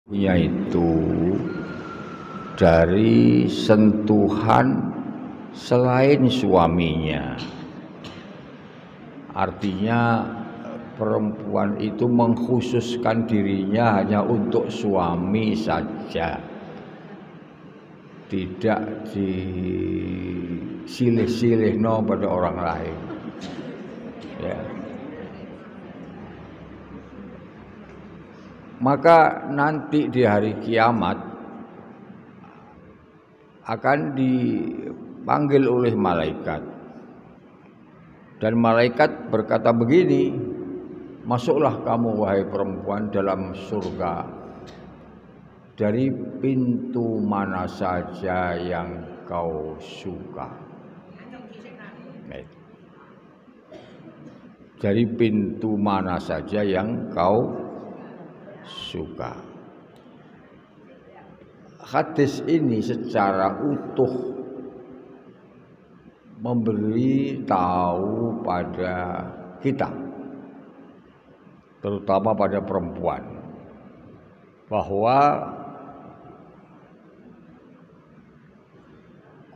yaitu dari sentuhan selain suaminya. Artinya perempuan itu mengkhususkan dirinya hanya untuk suami saja, tidak disilih-silihno pada orang lain, ya. Maka nanti di hari kiamat akan dipanggil oleh malaikat, dan malaikat berkata begini, masuklah kamu wahai perempuan dalam surga dari pintu mana saja yang kau suka. Dari pintu mana saja yang kau suka. Hadis ini secara utuh memberi tahu pada kita, terutama pada perempuan, bahwa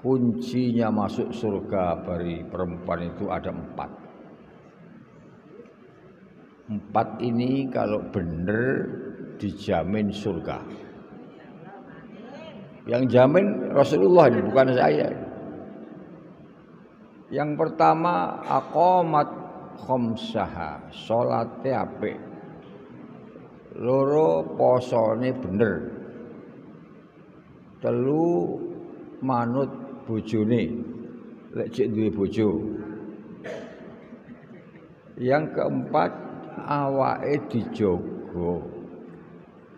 kuncinya masuk surga bagi perempuan itu ada 4. 4 ini kalau benar dijamin surga. Yang jamin Rasulullah ini, bukan saya. Yang pertama, aqamat khamsaha, salate apik. Loro, posone bener. 3, manut bojone, lek jek duwe bojo. Yang keempat, awake dijogo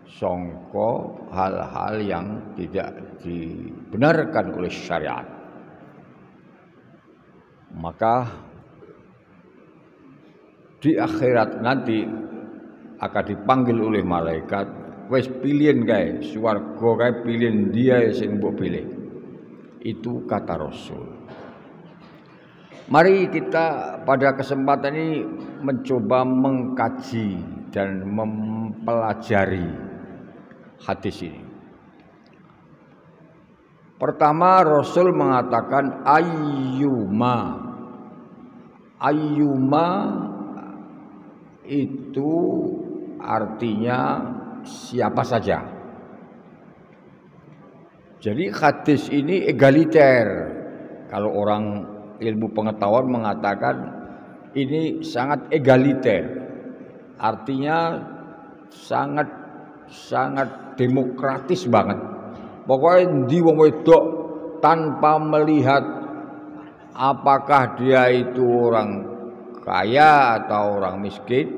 sangka hal-hal yang tidak dibenarkan oleh syariat. Maka di akhirat nanti akan dipanggil oleh malaikat, wis pilihan kae swarga kae, pilihan dia sing mbok pilih. Itu kata Rasul. Mari kita pada kesempatan ini mencoba mengkaji dan mempelajari hadis ini. Pertama, Rasul mengatakan ayyuma. Ayyuma itu artinya siapa saja. Jadi hadis ini egaliter. Kalau orang ilmu pengetahuan mengatakan ini sangat egaliter, artinya sangat demokratis banget. Pokoknya di wong wedok tanpa melihat apakah dia itu orang kaya atau orang miskin,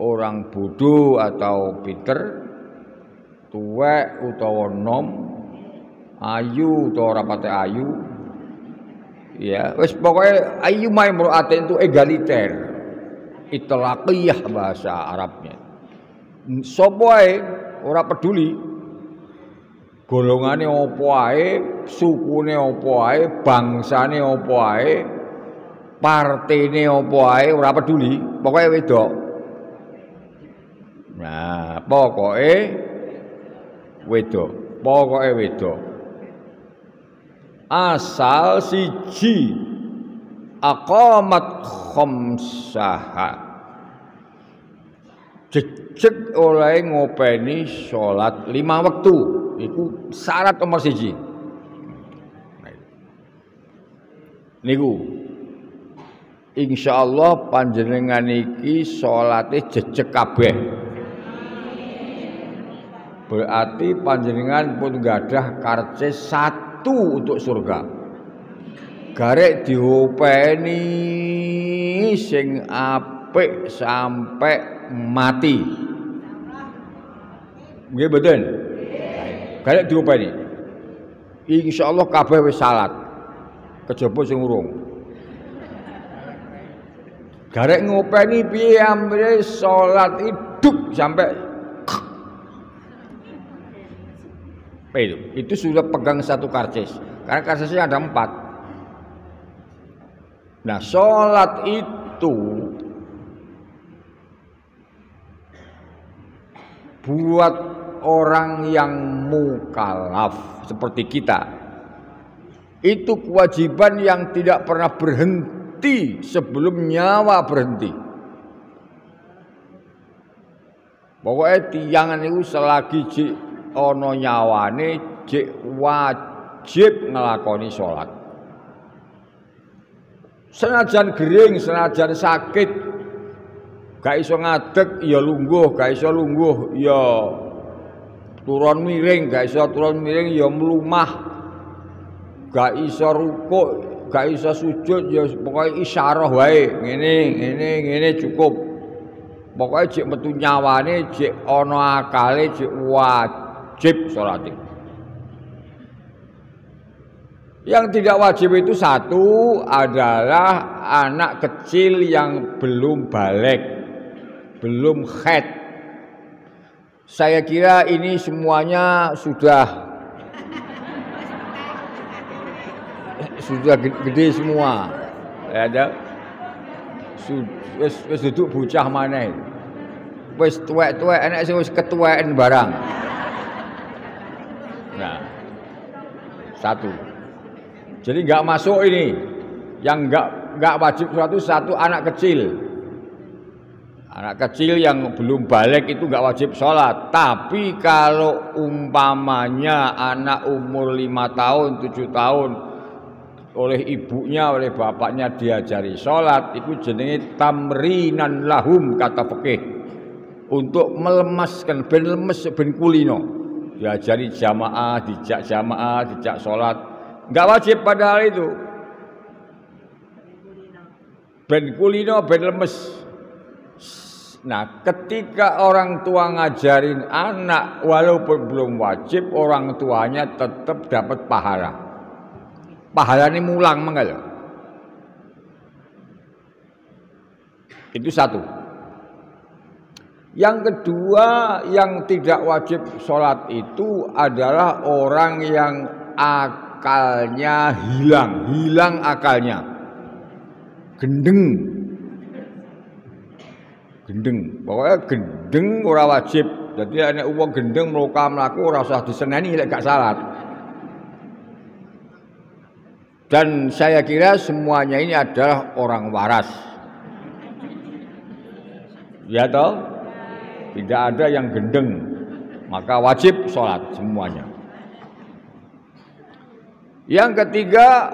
orang bodoh atau pinter, tuwek utawa nom, ayu utawa ora pate ayu. Ya, wis pokoknya ayyuma imra'atin itu egaliter. Itlaqiyah bahasa Arabnya. Sopo ae ora peduli golongane apa ae, sukune apa ae, bangsane apa ae, partene apa ae, ora peduli, pokoke wedok. Nah, pokoke wedok. Asal siji aqamat khamsaha, jejeg oleh ngopeni salat 5 wektu. Iku syarat nomor 1. Niku insyaallah panjenengan iki salate jejeg kabeh. Berarti panjenengan pun gadah karcis 1 untuk surga. Garek diopeni sing apik sampai mati. Nggih mboten? Garek diopeni. Insyaallah kabeh wis salat. Kejaba sing urung. Garek ngopeni piye amrih salat hidup sampai itu sudah pegang 1 karcis, karena karcisnya ada 4. Nah, sholat itu buat orang yang mukallaf seperti kita, itu kewajiban yang tidak pernah berhenti sebelum nyawa berhenti. Pokoknya tiyangan itu selagi jik ono nyawane jik wajib ngelakoni sholat. Senajan gering, senajan sakit, gak iso ngadeg ya lungguh, gak iso lungguh ya turun miring, gak iso turun miring ya melumah, gak iso rukuk, gak iso sujud ya pokoknya isyarah wae, ngene cukup. Pokoknya jek metu nyawane, jek ono akale, jek wajib sholat. Yang tidak wajib itu satu adalah anak kecil yang belum balik, belum haid. Saya kira ini semuanya sudah gede semua. Ya ada. Wis duduk bocah maneh. Wis tuwek-tuwek enek sing wis ketuweken barang. Nah. Satu. Jadi enggak masuk ini. Yang enggak wajib satu anak kecil. Anak kecil yang belum balik itu enggak wajib sholat. Tapi kalau umpamanya anak umur 5 tahun, 7 tahun oleh ibunya, oleh bapaknya diajari sholat, itu jenenge tamrinan lahum kata fikih, untuk melemaskan ben lemes ben kulino, diajari jamaah, dijak sholat, nggak wajib padahal itu ben kulino ben lemes. Nah, ketika orang tua ngajarin anak walaupun belum wajib, orang tuanya tetap dapat pahala. Pahalanya mulang mangga. Itu satu. Yang kedua, yang tidak wajib sholat itu adalah orang yang akalnya hilang akalnya, gendeng. Pokoknya gendeng ora wajib. Jadi ana wong gendeng mlaku ora usah diseneni lek gak salat. Dan saya kira semuanya ini adalah orang waras. Ya toh? Tidak ada yang gendeng. Maka wajib sholat semuanya. Yang ketiga,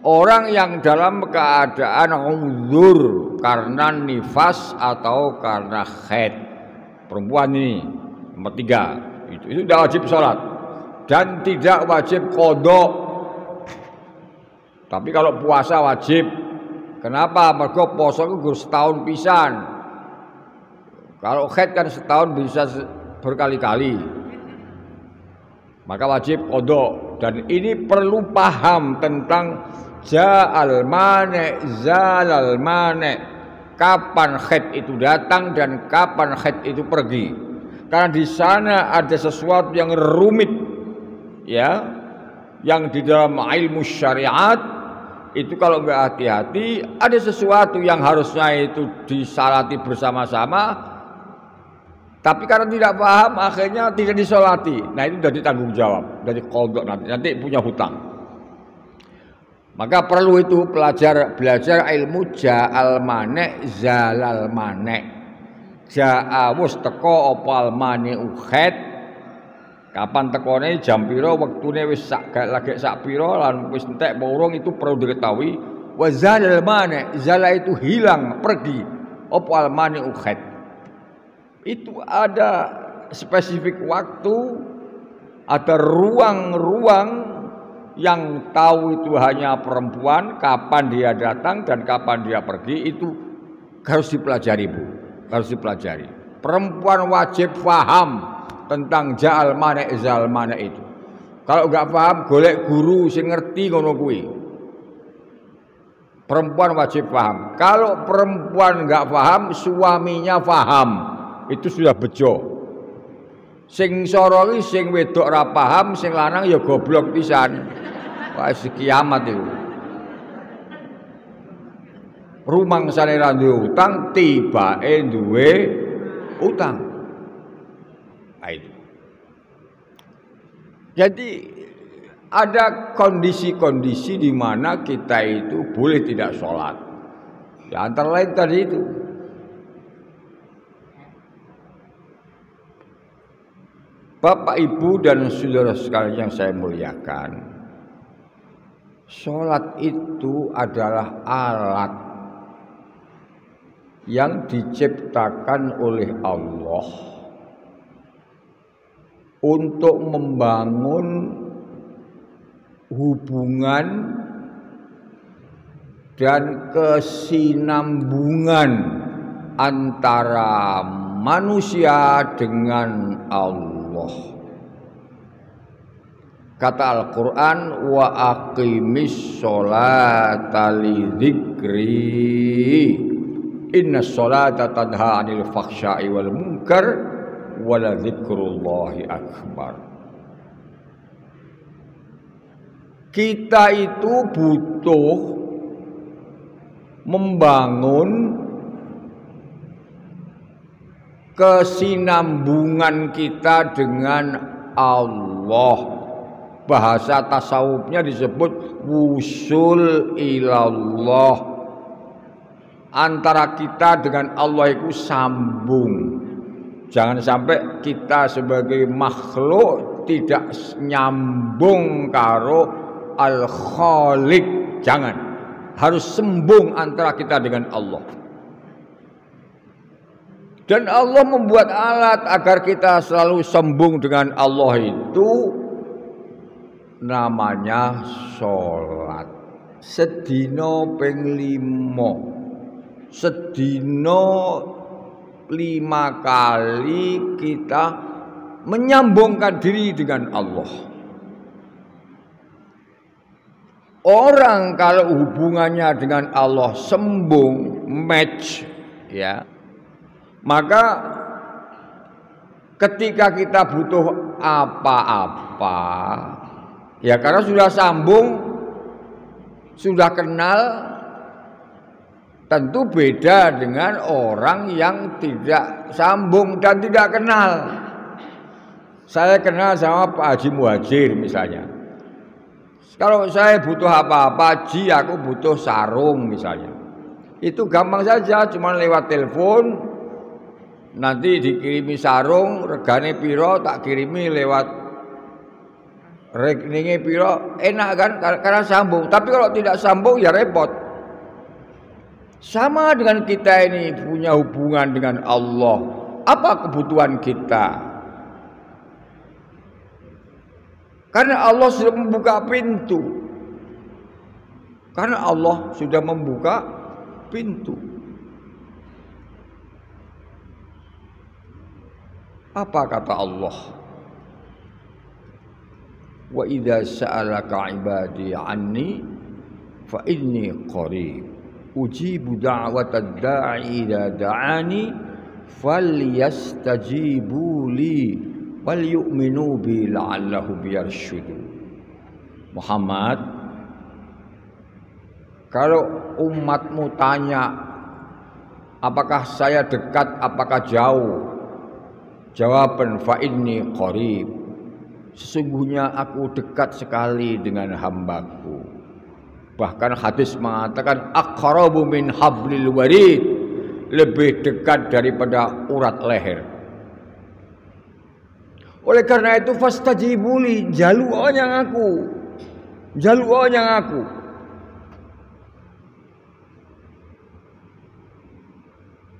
orang yang dalam keadaan uzur karena nifas atau karena haid. Perempuan ini nomor 3. Itu tidak wajib sholat. Dan tidak wajib qadha. Tapi kalau puasa wajib. Kenapa? Mergo puasa itu setahun pisan. Kalau haid kan setahun bisa berkali-kali. Maka wajib qadha. Dan ini perlu paham tentang ja'al mane, zalal mane. Kapan haid itu datang dan kapan haid itu pergi. Karena di sana ada sesuatu yang rumit, ya, yang di dalam ilmu syariat itu kalau nggak hati-hati ada sesuatu yang harusnya itu disalati bersama-sama, tapi karena tidak paham akhirnya tidak disolati. Nah itu jadi tanggung jawab dari qadha, nanti punya hutang. Maka perlu itu belajar ilmu ja'al mane zalal mane. Ja'a wis teko opal mane ukhet. Kapan tekone jam pira, wektune wis lagi sak pira lan wis entek borong, itu perlu diketahui. Wa zalal mane, zala itu hilang, pergi. Opal mane ukhet. Itu ada spesifik waktu, ada ruang-ruang yang tahu itu hanya perempuan, kapan dia datang dan kapan dia pergi, itu harus dipelajari, Bu. Harus dipelajari. Perempuan wajib paham tentang ja'al mane zal mane itu. Kalau enggak paham, golek guru sing ngerti ngono kuwi. Perempuan wajib paham. Kalau perempuan enggak paham, suaminya paham. Itu sudah bejo. Sing sorori sing wedok ora paham, sing lanang ya goblok pisan. Wah, kiamat itu. Rumangsane ra duwe utang, tibake duwe utang. Nah, itu. Jadi ada kondisi-kondisi di mana kita itu boleh tidak sholat. Ya antara lain tadi itu. Bapak, Ibu, dan saudara sekalian yang saya muliakan, sholat itu adalah alat yang diciptakan oleh Allah untuk membangun hubungan dan kesinambungan antara manusia dengan Allah. Kata Al-Quran, wa aqimis sholata lidzikri inna sholata tanha 'anil fakhsya'i wal munkar wa la dzikrullahi akbar. Kita itu butuh membangun kesinambungan kita dengan Allah. Bahasa tasawufnya disebut wusul ilallah. Antara kita dengan Allah itu sambung. Jangan sampai kita sebagai makhluk tidak nyambung karo Al-Khaliq. Jangan. Harus sambung antara kita dengan Allah. Dan Allah membuat alat agar kita selalu sambung dengan Allah itu namanya sholat. Sedino ping 5. Sedino 5 kali kita menyambungkan diri dengan Allah. Orang kalau hubungannya dengan Allah sambung, match, ya, maka ketika kita butuh apa-apa, ya karena sudah sambung, sudah kenal, tentu beda dengan orang yang tidak sambung dan tidak kenal. Saya kenal sama Pak Haji Muhajir misalnya. Kalau saya butuh apa-apa, Ji, aku butuh sarung misalnya. Itu gampang saja, cuma lewat telepon. Nanti dikirimi sarung, regane piro, tak kirimi lewat rekeningnya piro, enak kan karena sambung. Tapi kalau tidak sambung ya repot. Sama dengan kita ini punya hubungan dengan Allah. Apa kebutuhan kita? Karena Allah sudah membuka pintu. Karena Allah sudah membuka pintu. Apa kata Allah? Wa idza sa'alaka 'ibadi 'anni fa inni qarib ujibu da'watad da'i idza da'ani falyastajibu li wal yu'minu bi la'allahum yarshudun. Muhammad, kalau umatmu tanya apakah saya dekat, apakah jauh, jawaban fa inni qarib, sesungguhnya aku dekat sekali dengan hambaku. Bahkan hadis mengatakan aqrabu min hablil warid, lebih dekat daripada urat leher. Oleh karena itu fastajibuli, jalu'o yang aku, jalu'o yang aku.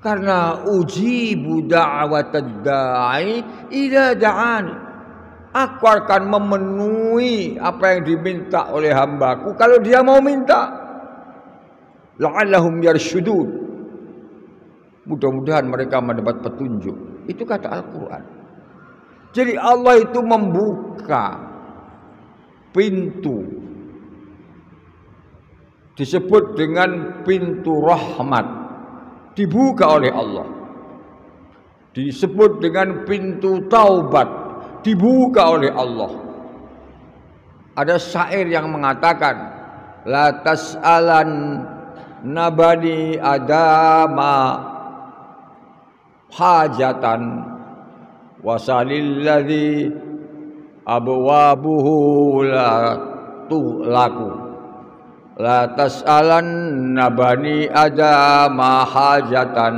Karena ujibu da'watad da'i idza da'ani, aku akan memenuhi apa yang diminta oleh hambaku kalau dia mau minta. La'allahum yarshudun, mudah-mudahan mereka mendapat petunjuk. Itu kata Al-Quran. Jadi Allah itu membuka pintu, disebut dengan pintu rahmat, dibuka oleh Allah. Disebut dengan pintu taubat, dibuka oleh Allah. Ada syair yang mengatakan la tas'alan nabani adama hajatan wasalil ladzi abwabuhu la tughlaqu la tas'alanna bani adama hajatan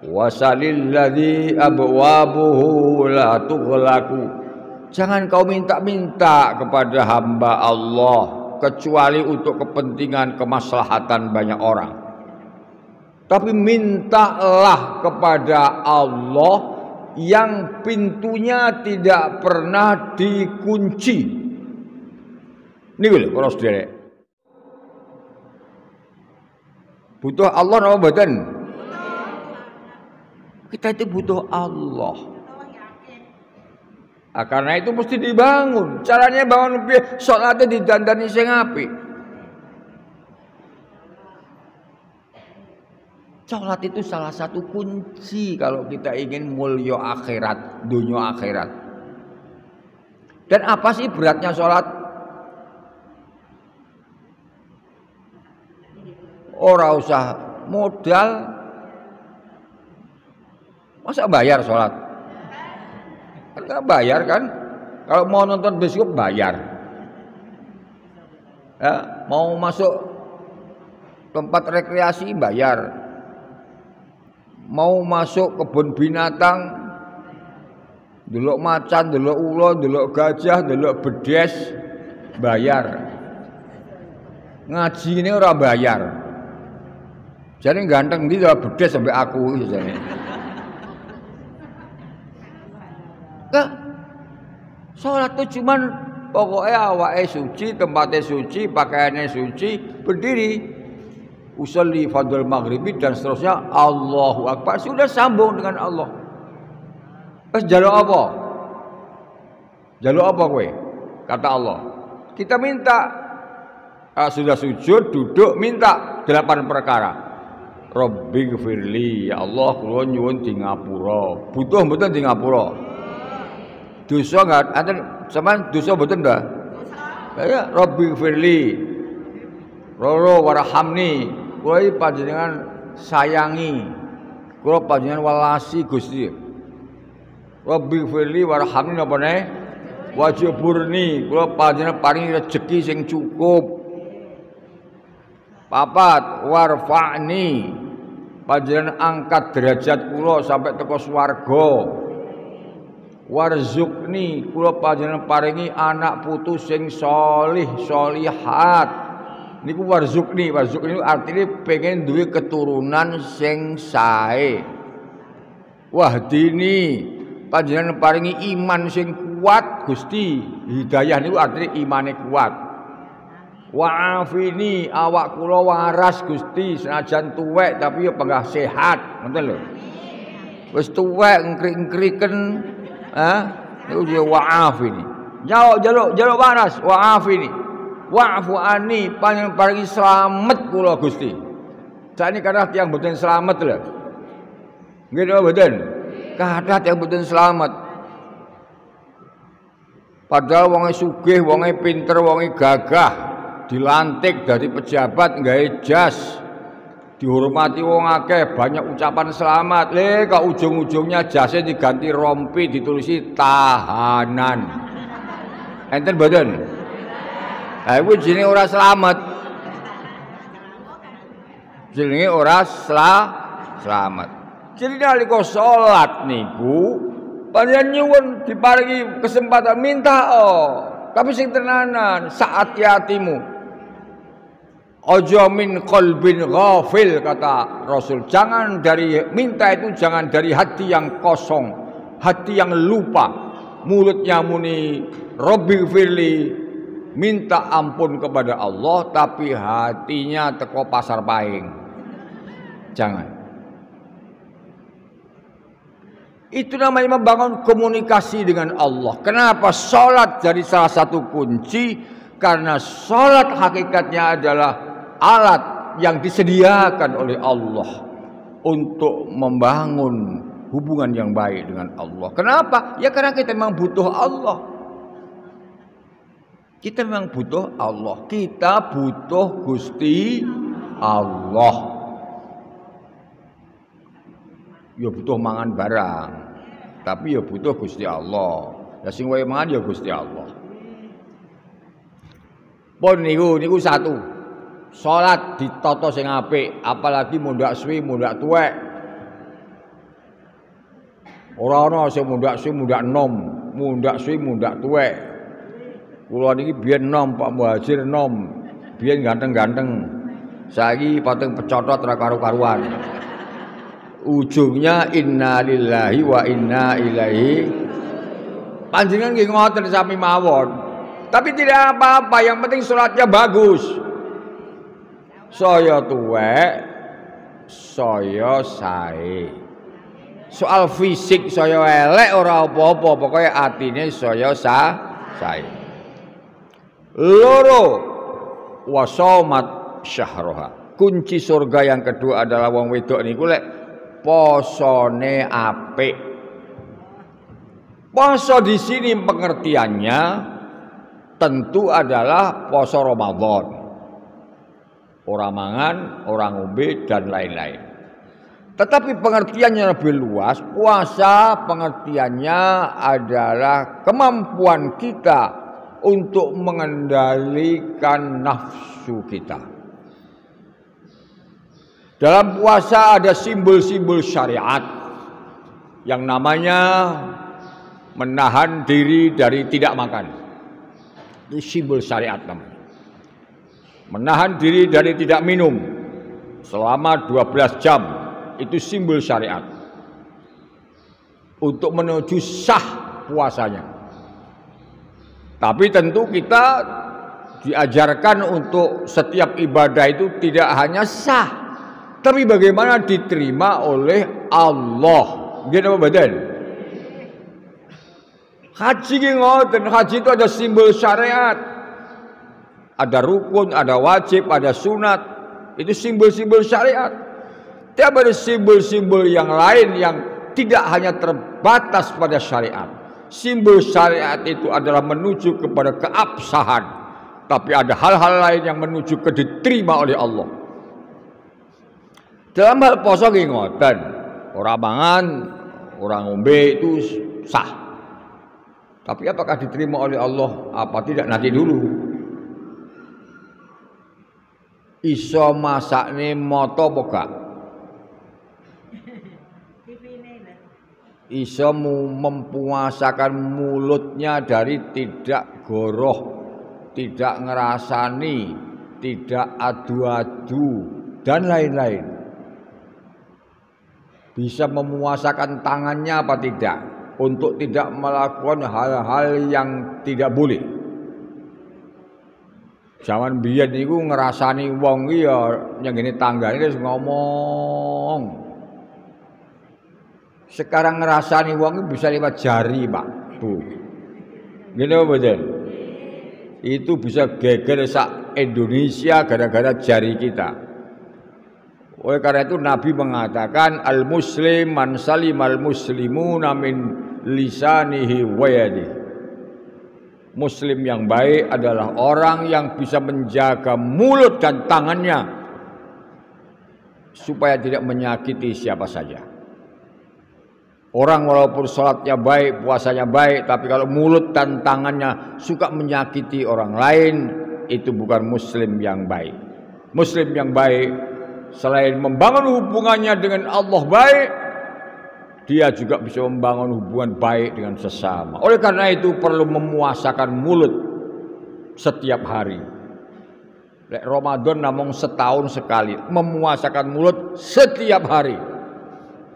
wasalil ladzi abwabuhu la tughlaqu. Jangan kau minta-minta kepada hamba Allah kecuali untuk kepentingan kemaslahatan banyak orang. Tapi mintalah kepada Allah yang pintunya tidak pernah dikunci. Ini lho para saudara. Butuh Allah napa mboten? Kita itu butuh Allah. Nah, karena itu mesti dibangun. Caranya bangun piye? Salatnya didandani sing apik. Salat itu salah satu kunci kalau kita ingin mulya akhirat, dunia akhirat. Dan apa sih beratnya salat? Ora usah modal. Masa bayar salat? Enggak bayar kan? Kalau mau nonton bioskop bayar. Ya, mau masuk tempat rekreasi bayar. Mau masuk kebun binatang, delok macan, delok ulo, delok gajah, delok bedes, bayar. Ngaji ini ora bayar. Jadi ganteng ndi delok bedes sampai aku jane. Sholat itu cuman pokoknya awake suci, tempatnya suci, pakaiannya suci, berdiri usolli fardhu maghribi dan seterusnya, Allahu Akbar, sudah sambung dengan Allah. Terus jaluk apa? Jaluk apa kowe? Kata Allah. Kita minta, sudah sujud, duduk, minta 8 perkara. Rabbighfirli, ya Allah kula nyuwun di ngapura. Butuh mboten di ngapura? Dosa enggak? Anten sampean dosa mboten dah? Ya, Rabbighfirli. Roro warhamni. Kula iki panjenengan sayangi. Kula panjenengan welasi Gusti. Rabbighfirli warhamni napa ne? Wajiburni. Kula panjenengan paringi rezeki sing cukup. Papat, warfa'ni. Panjenengan angkat derajat kula sampai teko swarga. Warzukni, kula panjenengan paringi anak putu sing sholih sholihat. Niku warzukni artinya pengen duwe keturunan sing sae. Wahdini, panjenengan paringi iman sing kuat Gusti. Hidayah niku artinya imane kuat. Wa'afini, awak kula waras Gusti, senajan tuwek tapi ya penggah sehat, ngoten lho. Wis tuwek ngkrik-ngkriken. Itu dia wa'afini. Jaluk waras, wa'afini. Wa'fu anni, panjenengan paringi slamet kula Gusti. Sakniki kathah tiyang boten slamet lho. Nggih napa boten? Kathah tiyang boten slamet. Padahal wonge sugih, wonge pinter, wonge gagah, dilantik dari pejabat nggawe jas. Dihormati wong akeh, banyak ucapan selamat. Kok ujung-ujungnya jasnya diganti rompi, ditulisi tahanan. Enten mboten? Iku jenenge ora selamat. Jenenge ora selamat. Jadi nalika salat niku panjenengan nyuwun diparingi kesempatan minta tapi sing tenanan saat hatimu. Ojo min qalbin ghafil, kata Rasul. Jangan dari minta itu, jangan dari hati yang kosong, hati yang lupa. Mulutnya muni Rabbighfirli, minta ampun kepada Allah, tapi hatinya teko pasar paing. Jangan. Itu namanya membangun komunikasi dengan Allah. Kenapa sholat jadi salah satu kunci? Karena sholat hakikatnya adalah alat yang disediakan oleh Allah untuk membangun hubungan yang baik dengan Allah. Kenapa? Ya karena kita memang butuh Allah. Kita memang butuh Allah. Kita butuh Gusti Allah. Ya butuh mangan barang. tapi ya butuh Gusti Allah. Ya sing wae mangan ya Gusti Allah. Pun niku satu. Salat ditata sing apik, apalagi mundak suwi, mundak tuwek. Ora ana sing mundak suwi, mundak enom, mundak suwi, mundak tuwek. Kula niki biyen enom, Pak Muhajir enom. Biyen ganteng-ganteng. Saiki pating pecotot ora karu-karuan. Ujungnya inna lillahi wa inna ilaihi. Panjenengan nggih ngoten sami mawon. Tapi tidak apa-apa, yang penting salatnya bagus. Saya tuwek, saya sae. Soal fisik saya elek ora apa-apa, pokoknya atine saya sae. Loro wasomat syahroha. Kunci surga yang kedua adalah wong wedok niku lek posone apik. Poso di sini pengertiannya tentu adalah poso Ramadan. Orang mangan, orang ngombe dan lain-lain. Tetapi pengertiannya lebih luas. Puasa pengertiannya adalah kemampuan kita untuk mengendalikan nafsu kita. Dalam puasa ada simbol-simbol syariat yang namanya menahan diri dari tidak makan. Itu simbol syariat namanya. Menahan diri dari tidak minum selama 12 jam. Itu simbol syariat. Untuk menuju sah puasanya. Tapi tentu kita diajarkan untuk setiap ibadah itu tidak hanya sah, tapi bagaimana diterima oleh Allah. Gini apa badan? Haji ngoten, haji itu ada simbol syariat. Ada rukun, ada wajib, ada sunat. Itu simbol-simbol syariat. Tapi ada simbol-simbol yang lain yang tidak hanya terbatas pada syariat. Simbol syariat itu adalah menuju kepada keabsahan. Tapi ada hal-hal lain yang menuju ke diterima oleh Allah. Dalam hal poso nggih ngoten, ora mangan, ora ngombe itu sah. Tapi apakah diterima oleh Allah apa tidak nanti dulu. Iso masakne moto apa gak? Iso mempuasakan mulutnya dari tidak goroh, tidak ngerasani, tidak adu-adu dan lain-lain. Bisa memuasakan tangannya apa tidak untuk tidak melakukan hal-hal yang tidak boleh. Zaman biyen niku ngrasani wong iki ya nyengene tanggane wis ngomong. Sekarang ngrasani wong bisa lewat jari, Pak, Bu. Ngene apa mboten? Itu bisa geger sak Indonesia gara-gara jari kita. Oleh karena itu Nabi mengatakan al-muslim man salimal muslimuna min lisanihi wa yadihi. Muslim yang baik adalah orang yang bisa menjaga mulut dan tangannya supaya tidak menyakiti siapa saja. Orang walaupun sholatnya baik, puasanya baik, tapi kalau mulut dan tangannya suka menyakiti orang lain, itu bukan muslim yang baik. Muslim yang baik selain membangun hubungannya dengan Allah baik, dia juga bisa membangun hubungan baik dengan sesama. Oleh karena itu perlu memuasakan mulut setiap hari. Ramadan namung setahun sekali. Memuasakan mulut setiap hari.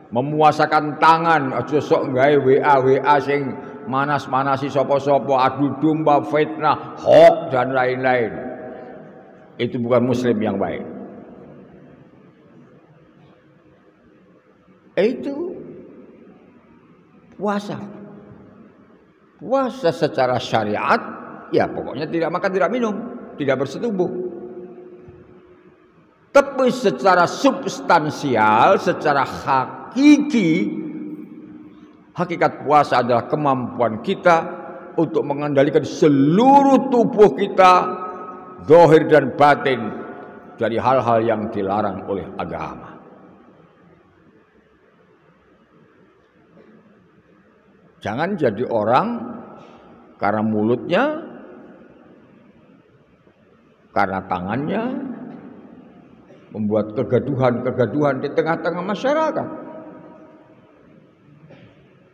Memuasakan tangan, aja sok gawe WA sing manas-manasi sapa-sapa, adu domba, fitnah, hoax dan lain-lain. Itu bukan muslim yang baik. Itu puasa secara syariat ya pokoknya tidak makan, tidak minum, tidak bersetubuh. Tapi secara substansial, secara hakiki, hakikat puasa adalah kemampuan kita untuk mengendalikan seluruh tubuh kita, zahir dan batin, dari hal-hal yang dilarang oleh agama. Jangan jadi orang karena mulutnya, karena tangannya membuat kegaduhan di tengah-tengah masyarakat,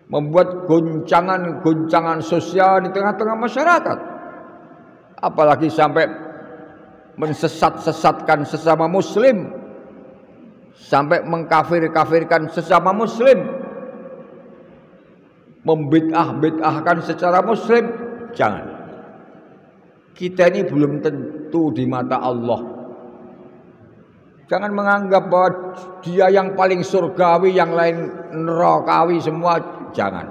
membuat goncangan sosial di tengah-tengah masyarakat, apalagi sampai mensesat-sesatkan sesama muslim, sampai mengkafir-kafirkan sesama muslim, membid'ah-bid'ahkan secara muslim. Jangan. Kita ini belum tentu di mata Allah. Jangan menganggap bahwa dia yang paling surgawi, yang lain nerakawi semua. Jangan.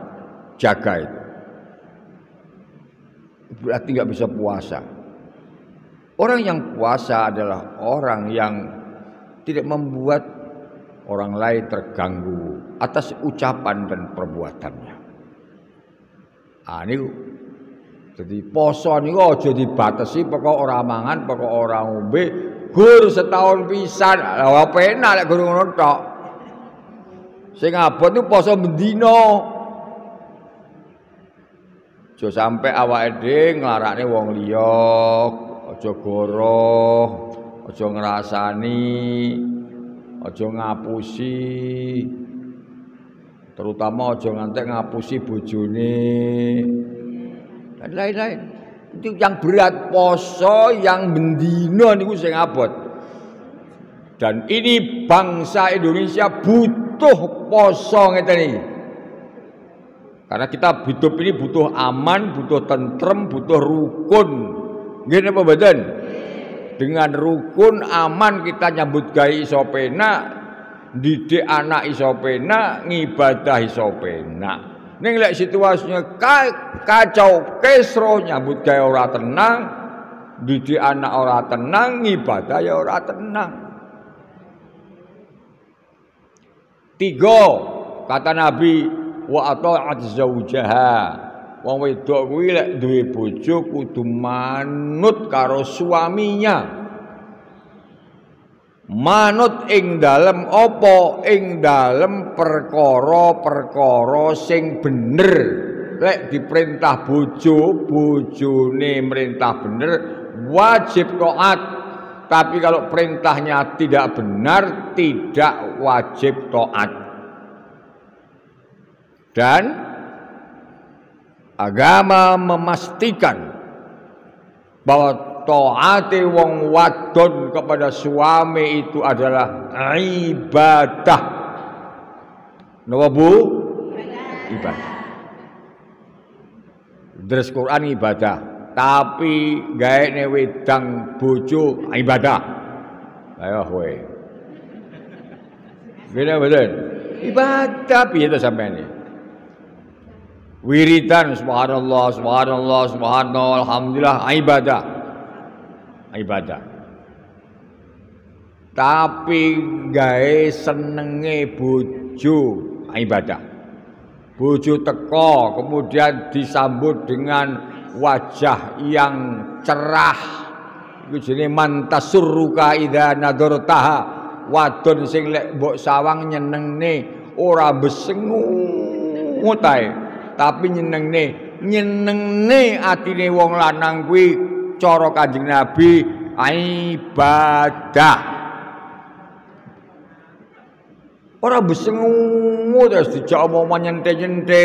Jaga itu. Berarti nggak bisa puasa. Orang yang puasa adalah orang yang tidak membuat orang lain terganggu atas ucapan dan perbuatannya. Ini jadi poso niku aja dibatasi pokok ora mangan, pokok ora ngombe, gur setahun pisan. Lah penak lek gur ngono tok. Sing abot niku poso bendina. Aja sampe awake dhewe nglarakne wong liya, aja goroh, aja ngrasani, aja ngapusi. Terutama aja ngantek ngapusi bojone dan lain-lain. Itu yang berat, poso yang bendino niku sing abot. Dan ini bangsa Indonesia butuh poso ngeten iki. Karena kita hidup ini butuh aman, butuh tentrem, butuh rukun. Nggih napa mboten? Dengan rukun aman kita nyambut gawe iso penak, didik anak iso penak, ngibadah iso penak. Ning lek situasinya kacau kesro, nyambut gawe ora tenang, didik anak ora tenang, ngibadah ya ora tenang. 3 kata Nabi, wa ata'at zaujaha. Wong wedok kuwi lek duwe bojo kudu manut karo suaminya. Manut ing dalem apa? Ing dalem perkara-perkara sing bener. Lek diperintah bojo, bojone merintah bener, wajib taat. Tapi kalau perintahnya tidak benar, tidak wajib taat. Dan agama memastikan bahwa taate wong wadon kepada suami itu adalah ibadah. Napa Bu? Ibadah. Deres Quran ibadah, tapi gaene wedang bojo ibadah. Ayo kowe. Beda betul. Ibadah piye to sampeyan iki? Wiridan subhanallah subhanallah subhanallah alhamdulillah ibadah. Ibadah. Tapi gawe senenge bojo ibadah. Bojo teko kemudian disambut dengan wajah yang cerah. Iku jenenge mantasurruka idza nadartaha. Wadon sing lek mbok sawang nyenengne ora besengut ae, tapi nyenengne atine wong lanang kuwi cara Kanjeng Nabi ibadah. Ora besengut terus dijak omong nyente-nyente.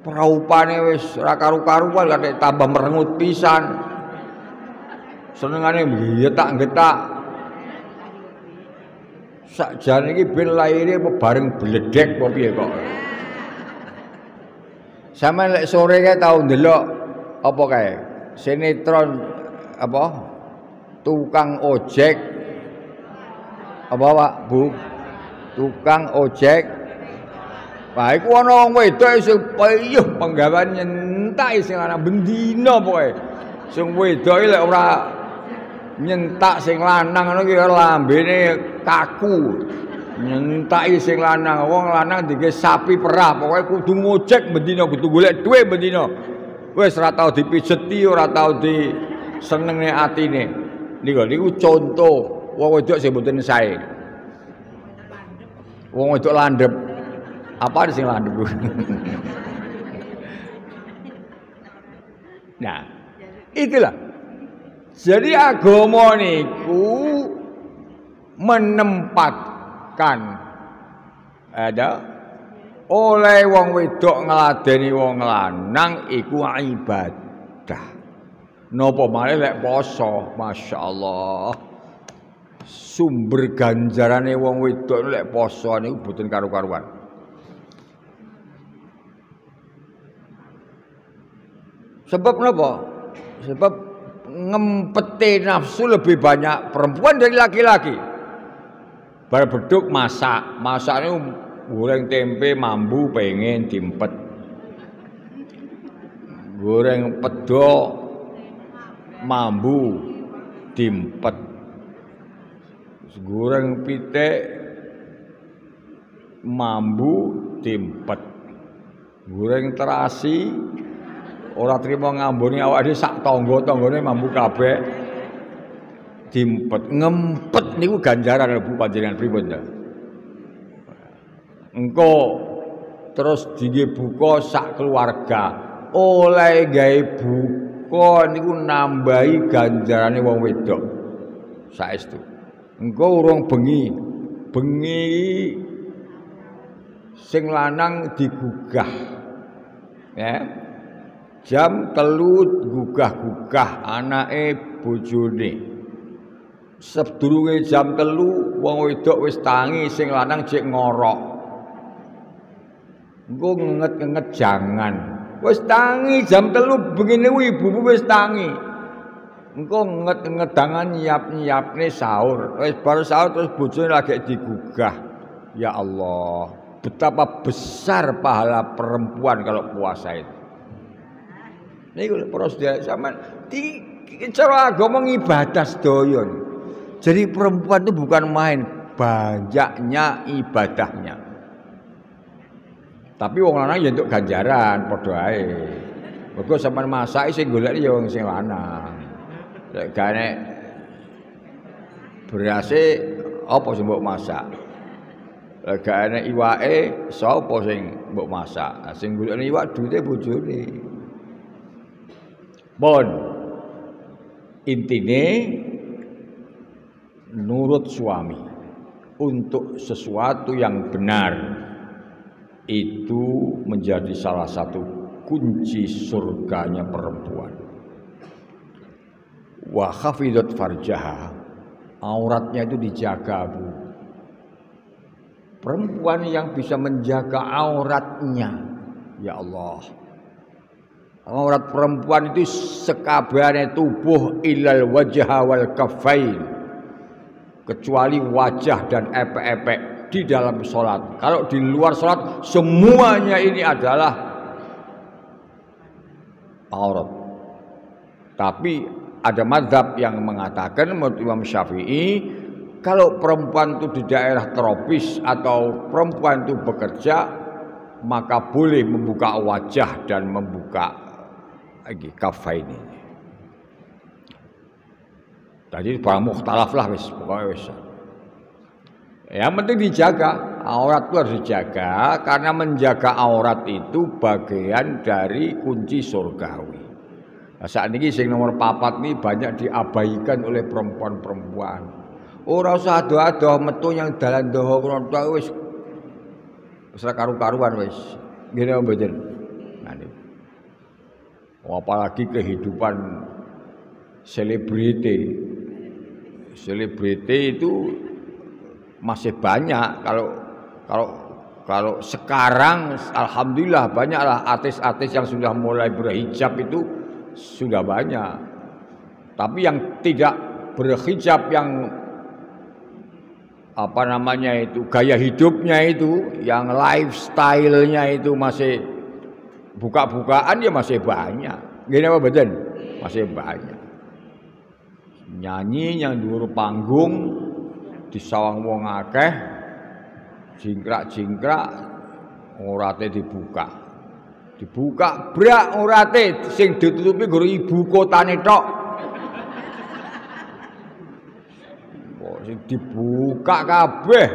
Praupane wis ora karu-karuan kate tambah merengut pisan. Senengane getak-getak. Sakjane iki ben laire apa bareng bledek apa piye kok. Sampeyan lek sore kae tau ndelok apa kae? Sinetron apa? Tukang ojek. Apa Pak, Bu? Tukang ojek. Wah, iku ana wong wedok sing payuh penggawean nyentak sing ana bendina pokoke. Sing wedok lek ora nyentak sing lanang ngono ki lambene kaku. Nyentaki sing lanang, wong lanang dike sapi perah, pokoke kudu ngojek bendina, kudu golek dhuwit bendina. Wis ora tau dipijeti, ora tau disenenge atine. Niku contoh wong wedok sing mboten sae. Wong wedok landhep. Apa sing landhep? Nah, itulah. Jadi agama niku menempatkan ada oleh wong wedok ngladeni wong lanang iku ibadah. Napa malih lek poso, masyaallah. Sumber ganjarane wong wedok lek poso niku boten karu-karuan. Sebab napa? Sebab ngempeti nafsu lebih banyak perempuan dari laki-laki. Bar beduk masak, masaknya goreng tempe mambu pengen diempet. Goreng pedo mambu diempet. Goreng pitik mambu diempet. Goreng terasi ora trimo ngamboni awake sak tangga-tanggane mambu kabeh diempet. Ngempet niku ganjaran lebu panjenengan pripun ta? Engko terus dinggih buka sak keluarga. Oleh gawe buka niku nambahi ganjarane wong wedok. Saestu. Engko urung bengi. Bengi sing lanang digugah. Ya. Jam 3 gugah-gugah anake bojone. Sedurunge jam 3 wong wedok wis tangi, sing lanang jek ngorok. Engko ngenget-ngenget jangan. Wis tangi jam 3 begini ibu wis tangi. Engko ngenget-ngedangan nyiap-nyiapne sahur. Wis baru sahur terus bojone lagi digugah. Ya Allah, betapa besar pahala perempuan kalau puasa itu. Niku para sedherek sampean cara agama ibadah sedaya. Jadi perempuan itu bukan main, banyaknya ibadahnya. Tapi wong lanang ya entuk ganjaran padha ae. Mergo sampean masak sing golek ya wong sing lanang. Lek gane berase apa sing mbok masak? Lek gane iwake sapa sing mbok masak? Sing golek iwak duwite bojone. Bon, intine nurut suami untuk sesuatu yang benar itu menjadi salah satu kunci surganya perempuan. Wa khafidhat farjaha, auratnya itu dijaga, Bu. Perempuan yang bisa menjaga auratnya, ya Allah. Aurat perempuan itu sekabehane tubuh ilal wajha wal kaffain, kecuali wajah dan epek-epek di dalam sholat. Kalau di luar sholat semuanya ini adalah aurat. Tapi ada mazhab yang mengatakan menurut Imam Syafi'i, kalau perempuan itu di daerah tropis atau perempuan itu bekerja, maka boleh membuka wajah dan membuka lagi kafain ini. Tadi barang mukhtalaf lah wis, pokoknya wis. Yang penting dijaga, aurat itu harus dijaga karena menjaga aurat itu bagian dari kunci surgawi. Nah, saat ini sing nomor 4 ini banyak diabaikan oleh perempuan-perempuan. Ora usah ado-ado metu yang dalan doho krono wis karu-karuan wis. Ngene mboten. Nah, apalagi kehidupan selebriti. Selebriti itu masih banyak. Kalau sekarang alhamdulillah banyaklah artis-artis yang sudah mulai berhijab itu sudah banyak. Tapi yang tidak berhijab, yang apa namanya itu gaya hidupnya itu, yang lifestyle-nya itu masih buka-bukaan ya masih banyak. Gini apa betul? Masih banyak. Nyanyi yang dhuwur panggung disawang wong akeh, jingkrak-jingkrak urate dibuka. Dibuka brak urate sing ditutupi nggo ibu kotane tok. Sing dibuka kabeh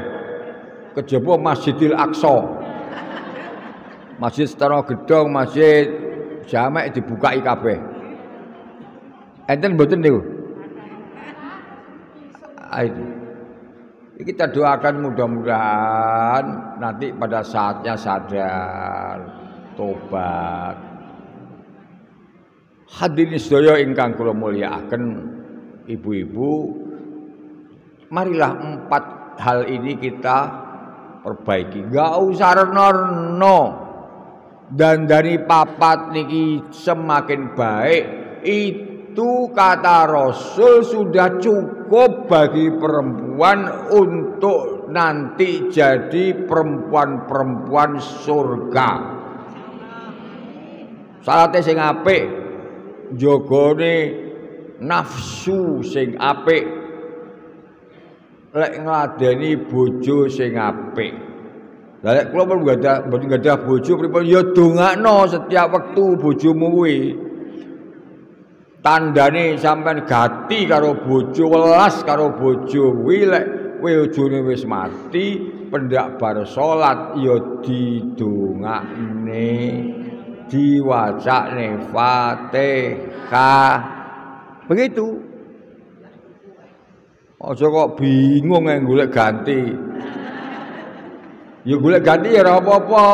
kejaba Masjidil Aqsa. Masjid Setara Gedhong, masjid jamek dibukai kabeh. Enten mboten niku? Ayo. Kita doakan mudah-mudahan nanti pada saatnya sadar, tobat. Hadirin sedaya ingkang kula mulyakaken, ibu-ibu, marilah 4 hal ini kita perbaiki. Gak usah reno-reno. Dandani papat niki semakin baik. Itu kata Rasul sudah cukup bagi perempuan untuk nanti jadi perempuan-perempuan surga. Salate sing apik, jogone nafsu sing apik, lek ngladeni bojo sing apik. Lah lek kula mboten gadah bojo pripun ya dongakno setiap wektu bojomu kuwi. Tandane sampean gati karo bojo, welas karo bojo kuwi lek bojone wis mati, pendak bar salat ya didongakne, diwacane Fatihah. Begitu. Aja kok bingung golek ganti. Ya golek ganti ya ora apa-apa.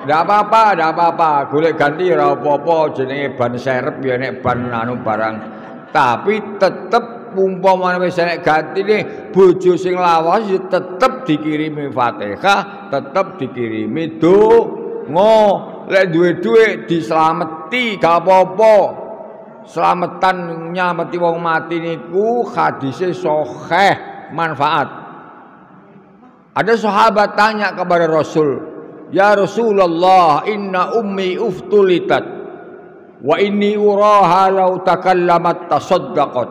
Ndak apa-apa, golek ganti ora apa-apa, jenenge ban serep ya nek ban anu barang. Tapi tetep umpamane wis nek gantine bojo sing lawas ya tetep dikirimi Fatihah, tetep dikirimi donga. Lek duwe dhuwit dislameti gak apa-apa. Slametan nyameti wong mati niku hadise sahih, manfaat. Ada sahabat tanya kepada Rasul, "Ya Rasulullah, inna ummi uftulitat wa inni uraha law takallamat tasaddaqat.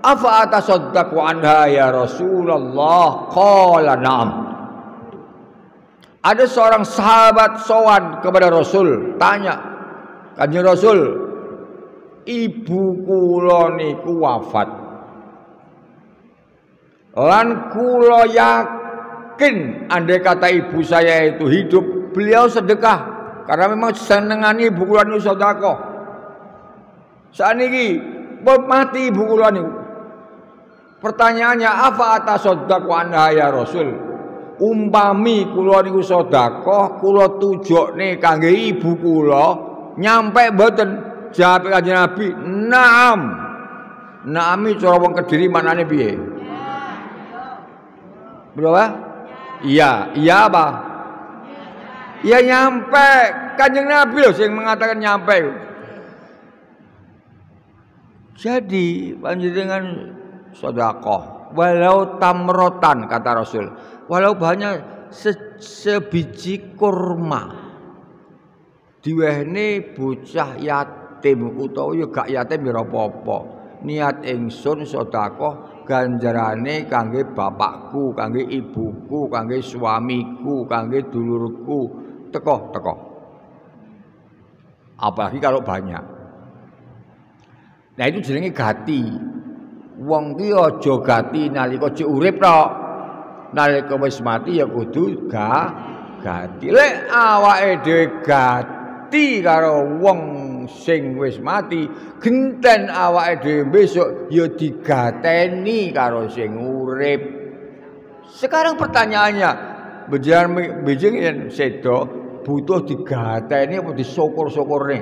Afa atasaddaqu anha ya Rasulullah?" Qala na'am. Ada seorang sahabat sowan kepada Rasul, tanya, "Kanjeng Rasul, ibu kula niku wafat. Lan kula yakin andai kata ibu saya itu hidup, beliau sedekah karena memang senengane ibu kula niku sedekah. Saniki mati ibu kula niku. Pertanyaannya, apa atasaddaqu anha ya Rasul? Umpami kula niku sedekah, kula tujokne kangge ibu kula, nyampe mboten? Jawab Kanjeng Nabi, "Naam." Naami cara wong Kediri maknane piye? Berapa? Iya, iya apa? Iya nyampe. Kanjeng Nabi loh yang mengatakan nyampe. Jadi panjenengan sedekah walau tamrotan kata Rasul, walau hanya sebiji kurma diwehne bocah yatim utawa ya gak yatim ya apa-apa. Niat ingsun sedekah ganjarane kangge bapakku, kangge ibuku, kangge suamiku, kangge dulurku, teko. Apalagi kalau banyak. Nah itu jenenge gati. Wong ki aja gati nalika jek urip tok. Nalika wis mati ya kudu gati. Lek awake dhewe gati karo wong sing wis mati, genten awake dhewe besok ya digateni karo sing urip. Sekarang pertanyaannya, bejeng yen sedo butuh digateni apa disyukur-syukurne?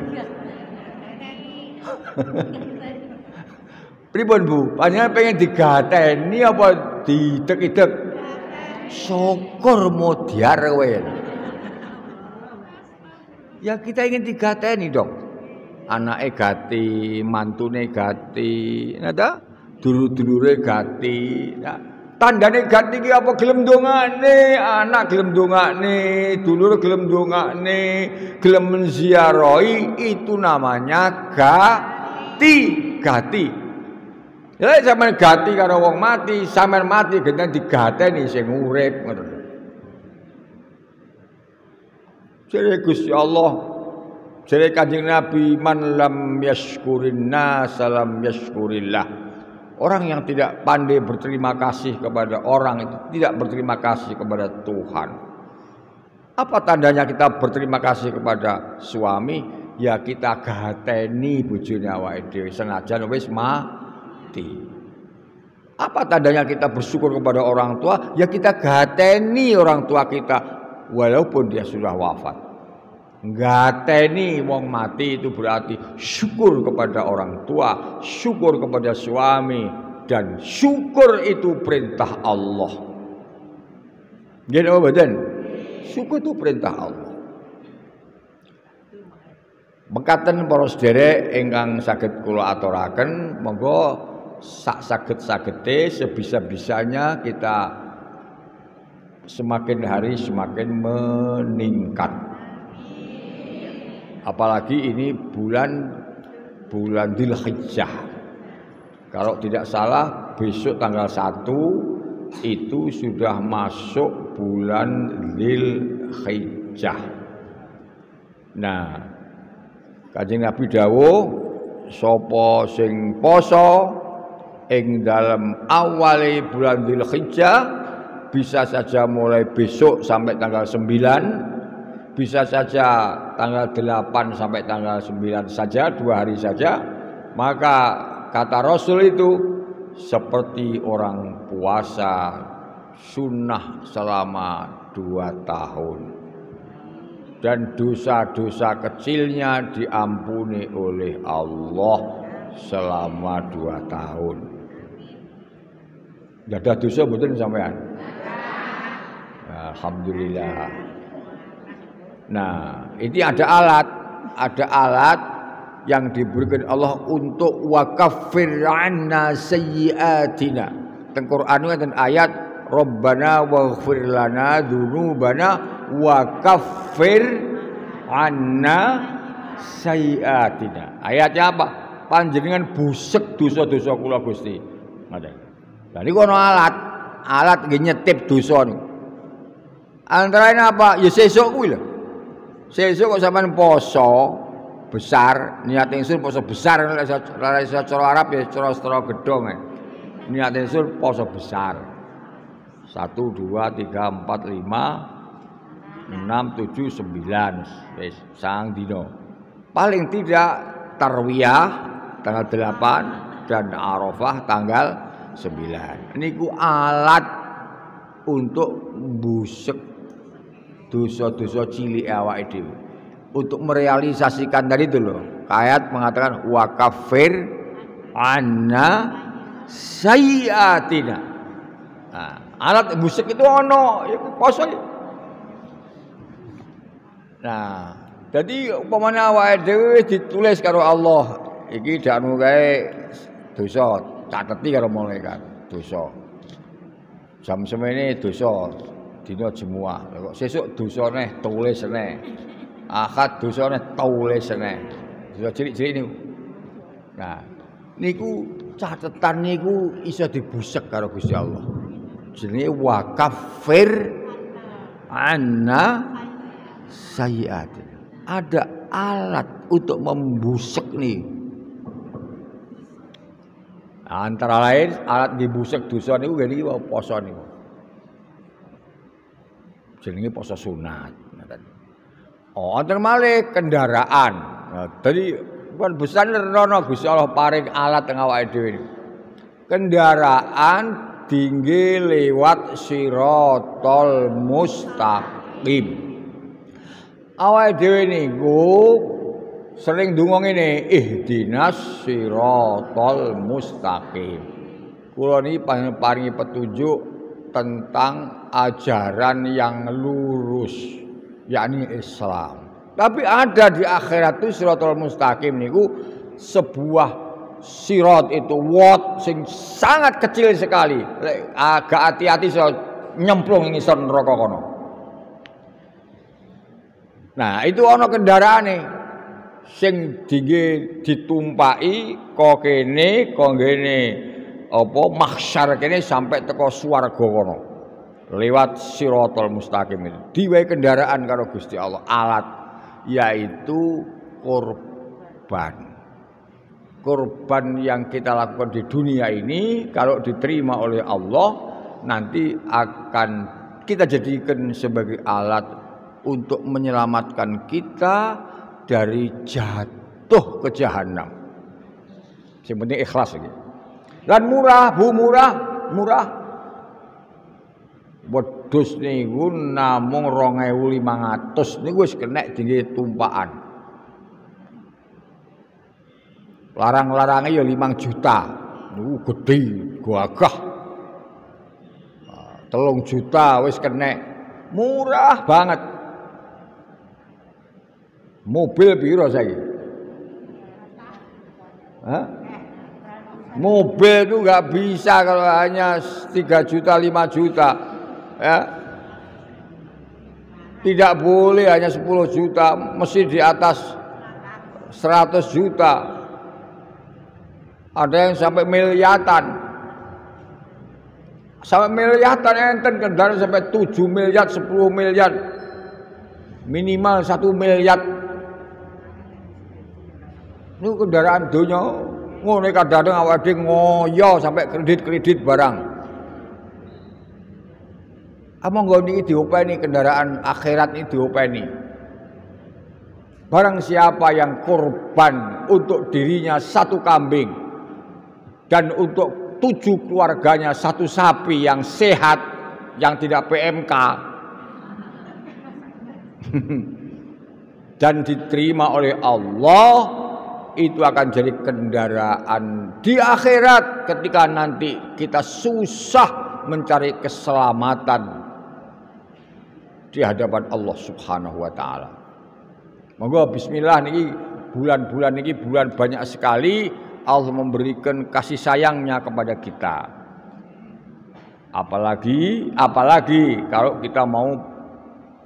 Pripun Bu? Panjenengan pengen digateni apa didek-idek? Syukur modiar kowe. Ya kita ingin digateni dong. Anake gati, mantune gati, nada? Dulur-dulure gati. Nah, tandane gati ki apa gelem dongane, anak gelem dongane, dulur gelem dongane, gelem menziarahi, itu namanya gati. Ya sampean gati karo wong mati, sampean mati genten digateni sing urip ngoten. Jare Gusti Allah, jare Kanjeng Nabi, man lam yashkurin nas lam yashkurillah. Orang yang tidak pandai berterima kasih kepada orang itu tidak berterima kasih kepada Tuhan. Apa tandanya kita berterima kasih kepada suami? Ya kita gateni bojone awake dhewe senajan wis mati. Apa tandanya kita bersyukur kepada orang tua? Ya kita gateni orang tua kita walaupun dia sudah wafat. Gateni wong mati itu berarti syukur kepada orang tua, syukur kepada suami, dan syukur itu perintah Allah. Nggih apa mboten? Syukur itu perintah Allah. Mekaten para sedherek ingkang saged kula aturaken, monggo sak saged-sagede sebisa-bisanya kita semakin hari semakin meningkat. Apalagi ini bulan Dzulhijjah. Kalau tidak salah besok tanggal 1 itu sudah masuk bulan Dzulhijjah. Nah, Kanjeng Nabi dawuh sapa sing poso ing dalam awali bulan Dzulhijjah bisa saja mulai besok sampai tanggal 9, bisa saja tanggal 8 sampai tanggal 9 saja, 2 hari saja, maka kata Rasul itu seperti orang puasa sunnah selama 2 tahun. Dan dosa-dosa kecilnya diampuni oleh Allah selama 2 tahun. Enggak ada dosa betul sampean? Alhamdulillah. Nah, ini ada alat yang diberikan Allah untuk wakaffir 'anna sayyi'atina. Teng Quran wonten ayat Rabbana waghfir lana dzunubana wa kaffir 'anna sayyi'atina. Ayatnya apa? Panjenengan busek dosa-dosa kula Gusti. Ngoten. Lah niku ana alat nggih nyetip dosa niku. Antaranya apa? Ya sesuk kuwi lho. Sesuk kok sampean poso besar, niat ingsun poso besar ora iso cara Arab ya cara gedhong. Niat ingsun poso besar. 1 2 3 4 5 6 7 9 wis sang dina. Paling tidak tarwiyah tanggal 8 dan Arafah tanggal 9. Niku alat untuk busek dosa-dosa cilik awake dhewe. Untuk merealisasikan tadi itu loh. Ayat mengatakan wa kafir 'anna sayyi'atina. Nah, alat busek itu ono, ya poso. Nah, jadi umpamanya awake dhewe ditulis karo Allah, iki dakmu kae dosa, cateti karo malaikat dosa. Jam semene dosa. Dina Jumat. Kok sesuk dosane tulis neh. Ahad dosane tulis neh. Dosa cilik-cilik niku. Nah, niku catetan niku iso dibusek karo Gusti Allah. Jenenge wakaffir 'anna sayyi'at. Ada alat untuk membusek nih. Antara lain alat dibusek dosa niku nggih niki poso niku. Jenenge poso sunat. Oh, wonten malih kendaraan. Nah, tadi bukan besar rono Gusti Allah paring alat teng awake dhewe. Kendaraan tinggi lewat siratal mustaqim. Awake dhewe niku sering donga ngene, ihdinas siratal mustaqim. Kula niki paringi petunjuk tentang ajaran yang lurus, yakni Islam. Tapi ada di akhirat itu siratal mustaqim niku sebuah sirat itu wot sing sangat kecil sekali. Agak hati-hati so nyemplung ngisor neraka kono. Nah, itu ana kendaraane sing ditumpaki kok kene kok ngene apa mahsyar kene sampai teko swarga kono lewat siratal mustaqim itu diwehi kendaraan karo Gusti Allah alat yaitu korban yang kita lakukan di dunia ini kalau diterima oleh Allah nanti akan kita jadikan sebagai alat untuk menyelamatkan kita dari jatuh ke jahanam. Yang penting ikhlas iki. Lan murah, Bu, murah. Wedhus niku namung 2.500 niku wis kena dingge tumpakan. Larang-larange ya 5 juta. Niku gedhe, gagah. 3 juta wis kena. Murah banget. Mobil piro saiki? Hah? Mobil itu nggak bisa kalau hanya 3 juta, 5 juta. Ya. Tidak boleh hanya 10 juta, mesti di atas 100 juta. Ada yang sampai miliaran. Sampai miliaran enten kendaraan sampai 7 miliar, 10 miliar. Minimal 1 miliar. Ini kendaraan dunia. Ngono kadang-kadang awake dhewe ngoyo sampai kredit barang. Among nggone iki diopeni kendaraan akhirat ini diopeni. Barang siapa yang korban untuk dirinya 1 kambing dan untuk 7 keluarganya 1 sapi yang sehat, yang tidak PMK dan diterima oleh Allah, itu akan jadi kendaraan di akhirat ketika nanti kita susah mencari keselamatan di hadapan Allah Subhanahu wa taala. Monggo bismillah niki bulan-bulan niki bulan banyak sekali Allah memberikan kasih sayangnya kepada kita. Apalagi kalau kita mau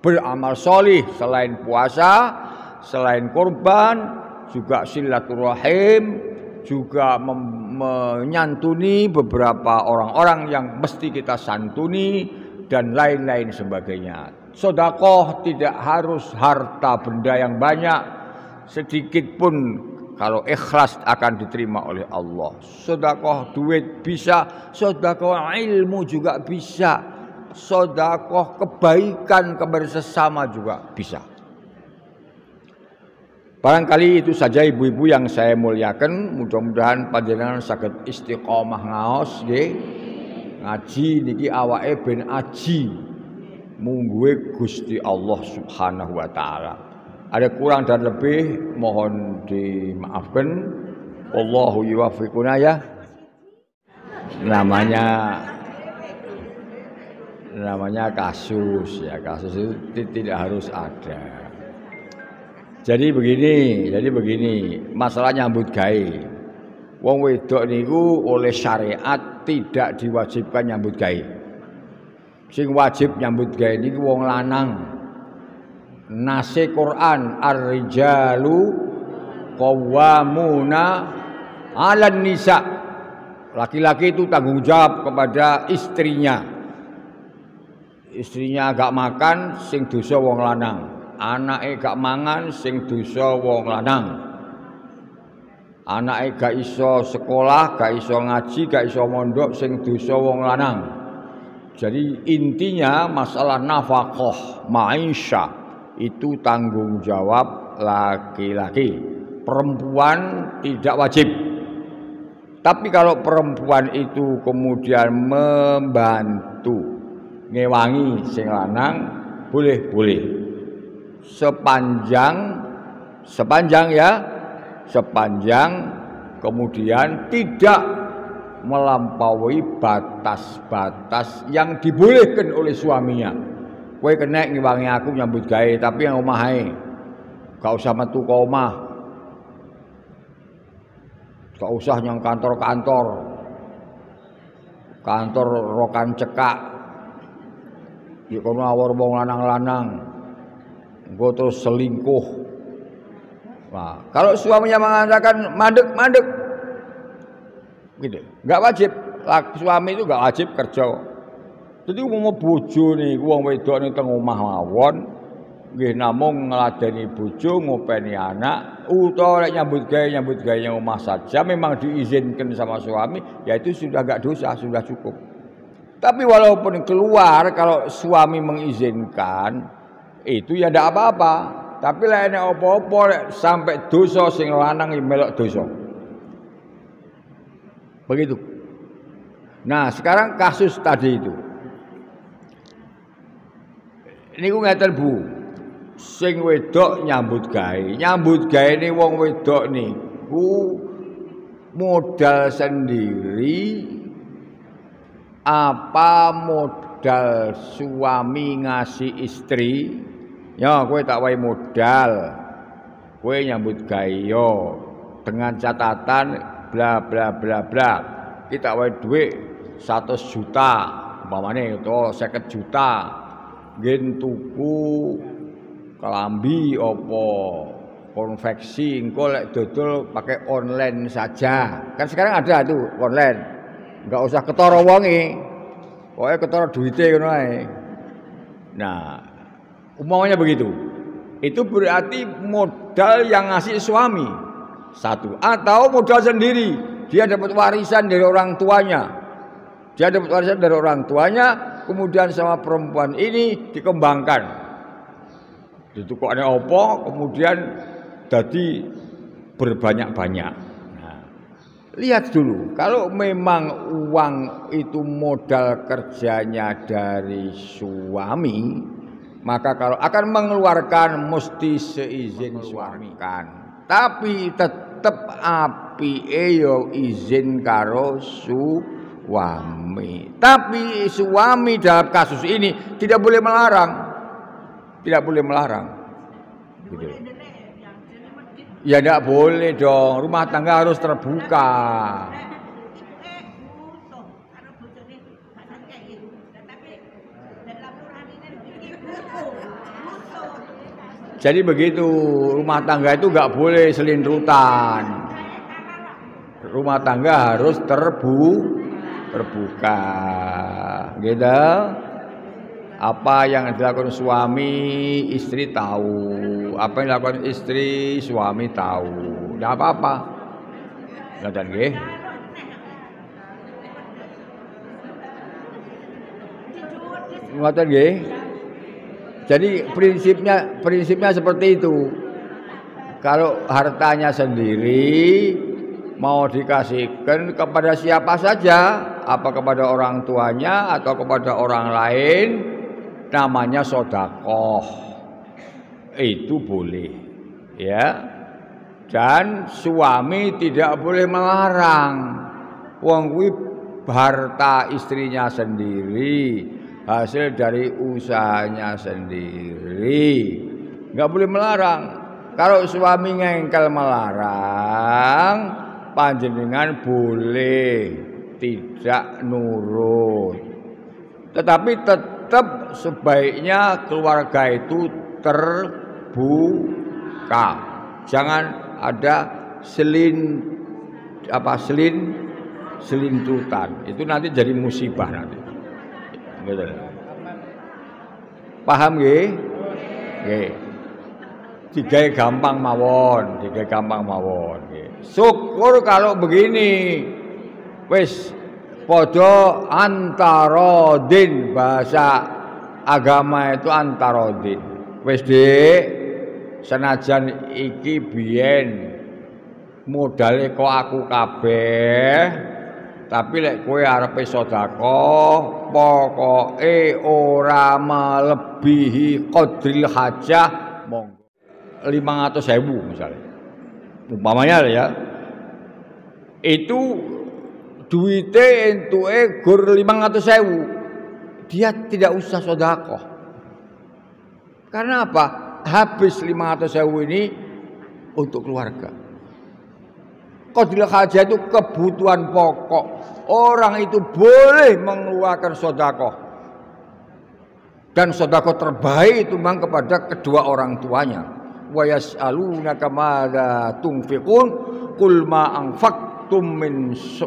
beramal solih selain puasa, selain korban, juga silaturahim, juga menyantuni beberapa orang-orang yang mesti kita santuni dan lain-lain sebagainya. Sedekah tidak harus harta benda yang banyak, sedikit pun kalau ikhlas akan diterima oleh Allah. Sedekah duit bisa, sedekah ilmu juga bisa, sedekah kebaikan kepada sesama juga bisa. Barangkali itu saja ibu-ibu yang saya muliakan. Mudah-mudahan panjenengan saged istiqomah ngaos nggih. Ngaji niki awake ben aji mungguhe Gusti Allah Subhanahu wa taala. Ada kurang dan lebih mohon dimaafkan. Wallahu yuwaffiquna ya. Namanya kasus ya. Kasus itu tidak harus ada. Jadi begini, masalah nyambut gawe. Wong wedok niku oleh syariat tidak diwajibkan nyambut gawe. Sing wajib nyambut gawe niku wong lanang. Nase Quran ar-rijalu qawwamuna 'alan nisa. Laki-laki itu tanggung jawab kepada istrinya. Istrinya agak makan sing dosa wong lanang. Anake gak mangan sing dosa wong lanang. Anake gak iso sekolah, gak iso ngaji, gak iso mondok sing dosa wong lanang. Jadi intinya masalah nafkah, maisha itu tanggung jawab laki-laki. Perempuan tidak wajib. Tapi kalau perempuan itu kemudian membantu ngewangi sing lanang, boleh. Sepanjang kemudian tidak melampaui batas-batas yang dibolehkan oleh suaminya. Kowe kena ngewangi aku nyambut gawe, tapi yang omahe gak usah metu ke omah, gak usah nyang kantor rokan cekak, ya kono awor wong lanang-lanang. Engko terus selingkuh. Nah, kalau suaminya mengatakan mandek, gitu, nggak wajib. Suami itu nggak wajib kerja. Jadi mau bojo nih, wong wedok nih teng omah mawon, nggih namung ngladeni bojo, ngopeni anak, utawa nyambut gawe yang omah saja, memang diizinkan sama suami, ya itu sudah nggak dosa, sudah cukup. Tapi walaupun keluar, kalau suami mengizinkan, itu ya ndak apa-apa. Tapi lek nek apa-apa sampai dosa sing lanang melok dosa. Begitu. Nah, sekarang kasus tadi itu. Niku ngeten Bu. Sing wedok nyambut gawe. Nyambut gawe ne wong wedok niku modal sendiri apa modal suami ngasih istri. Ya, kowe tak wae modal. Kowe nyambut gawe yo dengan catatan bla bla bla bla. Kita wae dhuwit 100 juta, umpamane utawa 50 juta. Ngen tuku kelambi apa konveksi engko lek dodol pakai online saja. Kan sekarang ada tuh online. Enggak usah ketara wonge. Pokoke ketara duwite ngono ae. Nah, umpamanya begitu. Itu berarti modal yang ngasih suami satu atau modal sendiri. Dia dapat warisan dari orang tuanya. Dia dapat warisan dari orang tuanya, kemudian sama perempuan ini dikembangkan. Ditukokne apa, kemudian jadi berbanyak-banyak. Nah, lihat dulu, kalau memang uang itu modal kerjanya dari suami, maka kalau akan mengeluarkan mesti seizin suami kan. Tapi tetap apike yo izin karo suami. Tapi suami dalam kasus ini tidak boleh melarang. Tidak boleh melarang. Gitu. Ya tidak boleh dong. Rumah tangga harus terbuka. Jadi begitu, rumah tangga itu nggak boleh selindrutan. Rumah tangga harus terbuka, gitu. Apa yang dilakukan suami, istri tahu. Apa yang dilakukan istri, suami tahu. Tidak apa-apa. Ngoten nggih. Ngoten nggih. Jadi prinsipnya seperti itu. Kalau hartanya sendiri mau dikasihkan kepada siapa saja, apa kepada orang tuanya atau kepada orang lain, namanya sedekah. Itu boleh. Ya. Dan suami tidak boleh melarang. Wong kuwi harta istrinya sendiri. Hasil dari usahanya sendiri, nggak boleh melarang. Kalau suami ngengkel melarang, panjenengan boleh tidak nurut. Tetapi tetap sebaiknya keluarga itu terbuka. Jangan ada selintrutan. Itu nanti jadi musibah nanti. Gitu. Paham nggih? Nggih. Digawe gampang mawon, Syukur kalau begini. Wis padha antarodin, bahasa agama itu antarodin. Wis Dik, senajan iki biyen modale kok aku kabeh. Tapi lek kowe arepe sedekah, pokoke ora melebihi qadril hajah, monggo 500.000 misalnya. Umpamanya ya. Itu duite entuke gur 500.000. Dia tidak usah sedekah. Karena apa? Habis 500.000 ini untuk keluarga. Qadril hajah itu kebutuhan pokok. Orang itu boleh mengeluarkan sedekah. Dan sedekah terbaik itu memang kepada kedua orang tuanya. Wa yas'alunaka madza tunfiqun qul ma anfaqtum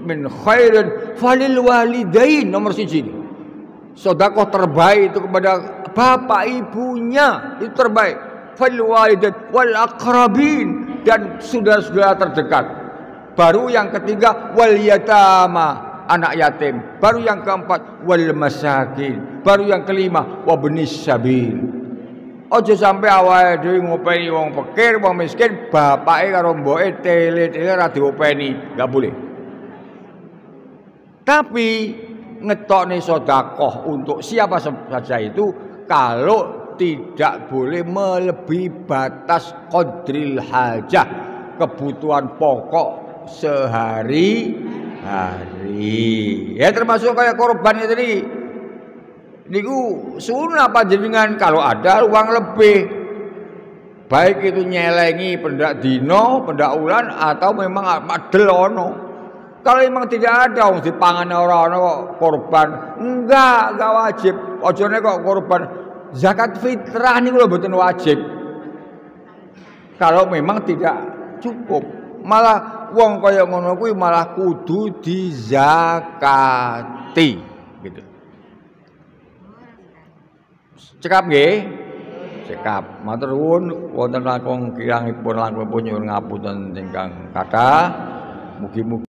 min khairin falil walidain. Nomor 1. Sedekah terbaik itu kepada bapak ibunya, itu terbaik. Falil walidain wal aqrabin, dan saudara-saudara terdekat. Baru yang ketiga wal yatama, anak yatim. Baru yang keempat wal masakin. Baru yang kelima wabnis sabil. Aja sampe awake dhewe ngopeni wong fakir, wong miskin, bapake karo mboke tele-tele ra diopeni, enggak boleh. Tapi ngetokne sedekah untuk siapa saja itu kalau tidak boleh melebihi batas qadril hajah, kebutuhan pokok sehari-hari. Ya termasuk kayak korban itu tadi. Niku sunah panjenengan kalau ada uang lebih, baik itu nyelengi pendak dino, pendak ulan atau memang madel ono. Kalau memang tidak ada wong dipangan ora ono korban, enggak wajib. Ojone kok korban zakat fitrah niku lho mboten wajib. Kalau memang tidak cukup, malah wong kaya ngono kuwi malah kudu dizakati gitu. Cekap nggih? Cekap. Matur nuwun wonten langkung kirangipun langkung nyuwun ngapunten ingkang kathah. Mugi-mugi